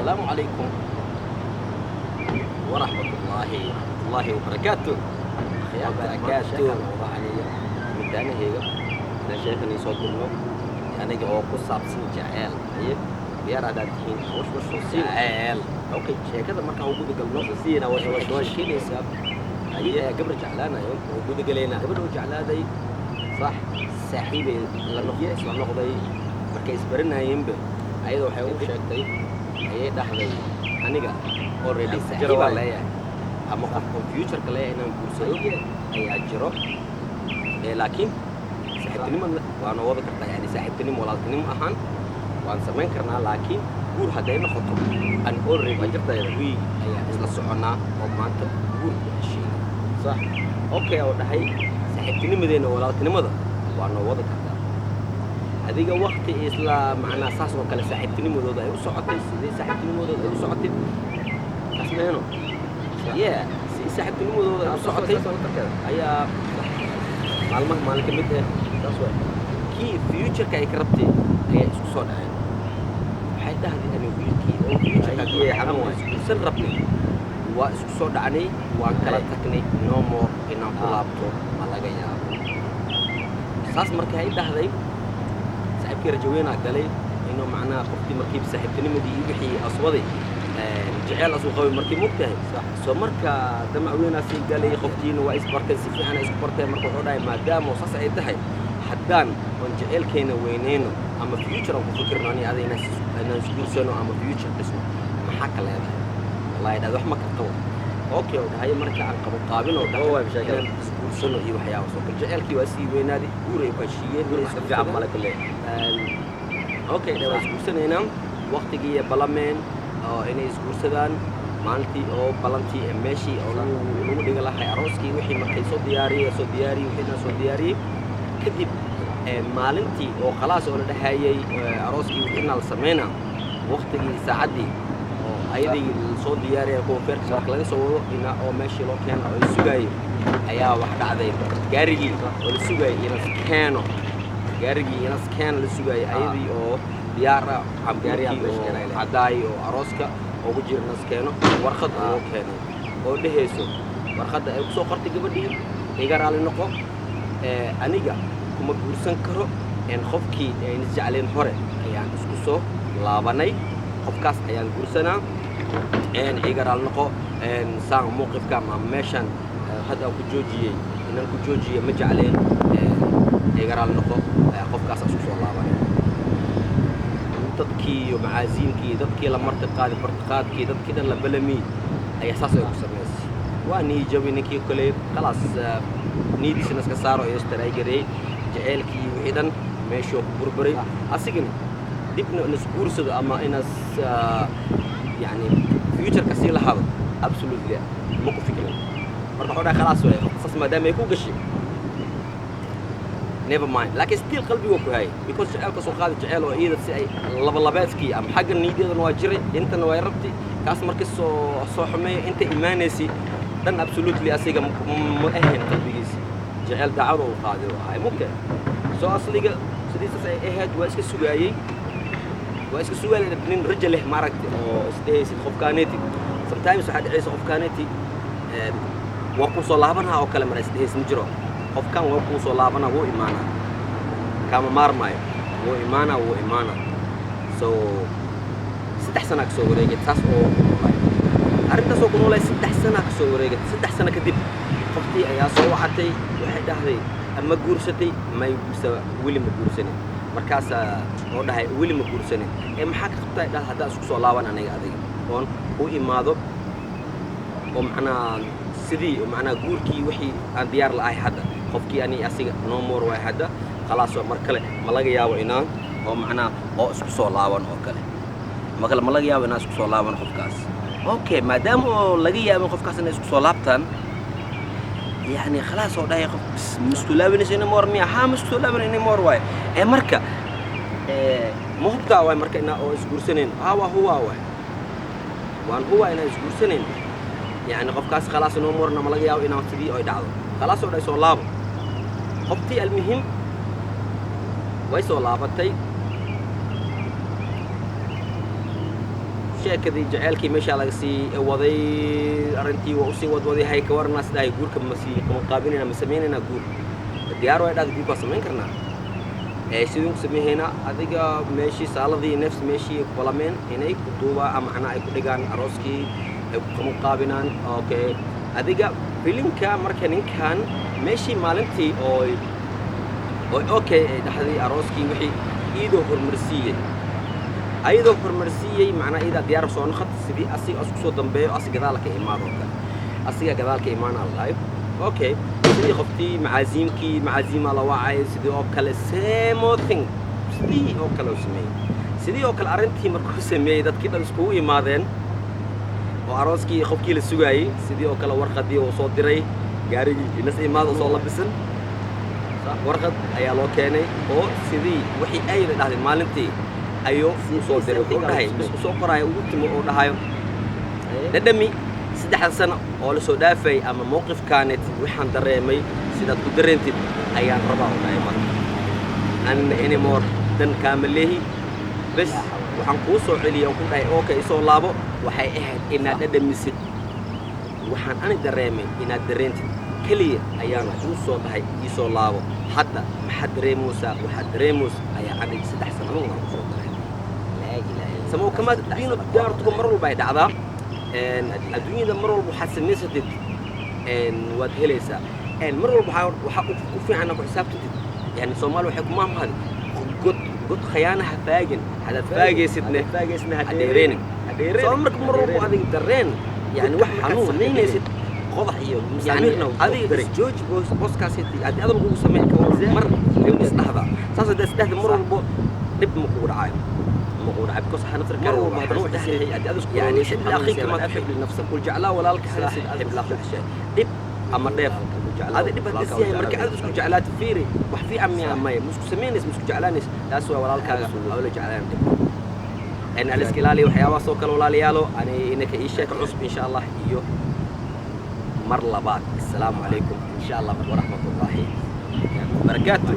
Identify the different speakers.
Speaker 1: السلام عليكم ورحمة الله وبركاته. يا بركاته من دانا هيك أنا شايفني صوت منه أنا جوا قصة بسين جعل هي بيرى داتين وش جعل أوكي شيء كذا ما كان وجود قبل سينا وش كذا يساب هي قبل جعلنا يوم وجود قلينا قبل جعلنا دي صح ساحبي لما يأس لما قضي مركز برنا ينبه أيضا حيوان شاكتي هي دحضي أنيقا already ساحبة لا يعني أما قف future كلا إنه كورسيو أي أجرب لكن ساحبتني من وأنا واضح كرتا يعني ساحبتني مولاتني أهان وأنا سمين كرنا لكن قول هداينا خطب أن already أجرب وي أي إسلا سعنا وما أنت قول شيء صح أوكي أو دحي ساحبتني مدينة ولاتني ماذا وأنا واضح كرتا هذيك وقت إسلا معنا أساس وكلا ساحبتني مدود أي وصعدت زي ساحبتني مدود أي وصعدت اسمه هنا يا ساحبتني مدود أي وصعدت أي معلومات مالك مدة تصور كي فيوتشر كأي كربتي هي صون عين حتى هذه أنا ويلكي أو فيوتشر كأي حموي سن ربني وصون عني وأنكلا تكني نومو إنهم كلابتو على جيا أساس مركها هيدا هذي ساحبكي رجوينا قالي إنه معنا قفتي مركب ساحبتني مدي يبحي أصوضي جعل أسوق قوي مركب مجتهد صح سو مركا دمع وينا سي قالي قفتين وإسبرتين سي أنا إسبرتين مركب عوداي ما دام وصص عيدها حدان ونجعل كينا وينينه أما فيوتشر أو فكرنا أني هذا ناس يقول سنو أما فيوتشر اسمه ما حكى لا هذا والله هذا ذو حمك الطول أوكي وهاي مركا عن قابل وهو بشكل سنو هي وحياة وصوك الجعل كي واسي وينادي وري وشيء وري جاب مالك اللي اوكي ده اسكورسن هنا وقت جيه بلامين او اني اسكورسدان مالتي او بلانتي ماشي او لو دغ لا هي اروسكي وخي markay soo diyaari wixina soo diyaari kadib maalintii oo khalaas oo la dhaxayay arooskii wixina la sameeyna waqtigii saacadii oo ayadii soo diyaariyay ko feerka marka laga soo wado ina oo meeshii loo keenay oo sugay ayaa wax dhacday gaarigii oo la sugay ina keeno gaarigii ina scan la sugay ayadii oo diyaara am gaarigii cadaay oo arooska oo ugu jirna skeeno warqad oo keenay oo dheheyso warqada ay ku soo qortay gabadhii iga raali noqo aniga kuma guursan karo in qofkii ay jecleen hore ayaan isku soo laabanay qofkaas ayaan guursanaa iga raali noqo saan mowqifka ma meeshan hada ku joojiyay inaan ku joojiyo ma jecleen iga raali noqo qofkaas isku soo laabanay dadkii iyo macaaziinkii dadkii la martiqaadi bartiqaadkii dadkii dhan la balami ay asaas ay ku sameeyay waa nii jabi ninkii kale khalaas niidisna iska saaro ee istaraaygay jaceelkii wixii dhan meeshoo ku burburay asigina dibna nisguursado ama inas yani future ka sii lahado absolutely ma ku fikrin marka xogaa khalaas way qofas maadaama ay ku gashay never mind لكن still قلبي وكهاي because جعلك سو قاد جعل oo iyada si ay laba labaadkii am xagga niideedana waa jiray intana way rabtay kaas markii soo xumeeyay inta iimaanaysi dan absolutely asiga ma ahayn qalbigiisa jacayl daacad oo qaaday ay mumkin soo asliga sidiisa ay ahayd waa iska sugaayay nin rajal leh maaragtay oo isdheeyay qofkaaneti sometimes waxa dhacaysa qofkaaneti waa ku soo laabanaha oo kale mar isdheeyay jiro qofkan waa ku soo laabana wuu iimaana kama maarmaayo wuu iimaana so 3 sano ka soo wareegay taas oo arintaas oo ku noolay 3 sano ka soo wareegay 3 sano kadib qoftii ayaa soo wacatay waxay dhahday ama guursatay may wili ma guursanin markaas oo dhahay wili ma guursanin maxaa ka qabtay dhah hada isku soo laaban aniga adiga oon u imaado oo macnaa sidii macnaa guurkii wixii aan diyaar la ahay hadda qofkii ani asiga no more way hadda khalaas mar kale ma laga yaabo inaan oo macnaa oo isku soo laaban oo kale ma laga yaabo inaan isku soo laaban qofkaas okay maadaama laga yaabo qofkaas inay isku soo laabtaan يعني خلاص هو ده يقف مستلابن إنه مور مية مستلابن إنه مور واي مركا ما هو بتاع واي مركا إنه إسقور سنين هو واي وان هو إنه إسقور سنين يعني قف كاس خلاص إنه مور إنه ملاقي أو إنه تبي أو يدعو خلاص هو ده يسول لاب قبتي المهم ويسول لابتي sheekadii jaceelkii meesha laga sii waday arintii waa usii wadwaday hay ka warna sidaay guurka ma sii qabanqaabinayna ma sameynayna guur diyaar way dhaad guurka samayn karnaa sidoo sameeyna adiga meeshii saaladii nafs meeshii kulameen inay ku duuba ama ana ay ku dhigaan arooskii ay ku qabanqaabinaan okay adiga filimka marka ninkan meeshii maalintii oo okay dhaxdii arooskii wixii iido hormarsiiyay ayadoo hormarsiiyay macna ida diyaar soo noqot sidii asiga isku soo dambeeyo asiga gadaalka imaado asiga gadaalka imaan Allah okay sidii qoftii macaazima la wacay sidii oo kale same thing sidii oo kale u sameeyay sidii oo kale arintii markuu sameeyay dadkii dhan isku imaadeen oo arooskii qofkii la sugayay sidii oo kale warqadii oo soo diray gaarigii inas imaado soo labisan warqad ayaa loo keenay oo sidii wixii ay dhahdeen maalintii ayo soo diray oo dhahay isku soo qoray ugu timo oo dhahayo dadami 3 sano oo la soo dhaafay ama mowqif kaanet waxaan dareemay sidaad ku dareentid ayaan rabaa oo dhahay mar an anymore dan kaamalehi bas waxaan ku soo celiyay oo ku dhahay okay soo laabo waxay ahayd inaad dadamisid waxaan ani dareemay inaad dareentid kaliya ayaan ku soo dhahay isoo laabo hadda maxad dareemusa waxaad dareemus ayaa adig 3 sano oo soo dhahay la ilaaha samo kama diino daartu mar walba ay dhacdaa الدنيا مرة وحاسة نسيت وتهلسة مرة وحقو في عنك حساب تدي يعني صومال وحكم ما هذا قد خيانة فاجن هذا فاجس إنه هديرين صومك مرة وهذا درين يعني واحد حنون نين يسد قضحية يعني هذه جوج بوس كاسيتي هذا أنا بقول سمعك مرة يوم استهبا صار ده استهبا مرة نب مقور عايم مقور عايم كوس حنفرق مرة ما تروح يعني أخيك ما تحب لنفسك والجعلاء ولا لك حاسد أحب لا شيء نب أما ضيف هذا نب الدسية مركز هذا سكو جعلات فيري وحفي عمي عمي مسكو سمينس مسكو جعلانس لا سوى ولا لك هذا ولا جعلان إن الإسكالالي وحياة سوكل ولا ليالو يعني إنك إيشك عصب إن شاء الله إيوه مرلبات السلام عليكم إن شاء الله ورحمة الله وبركاته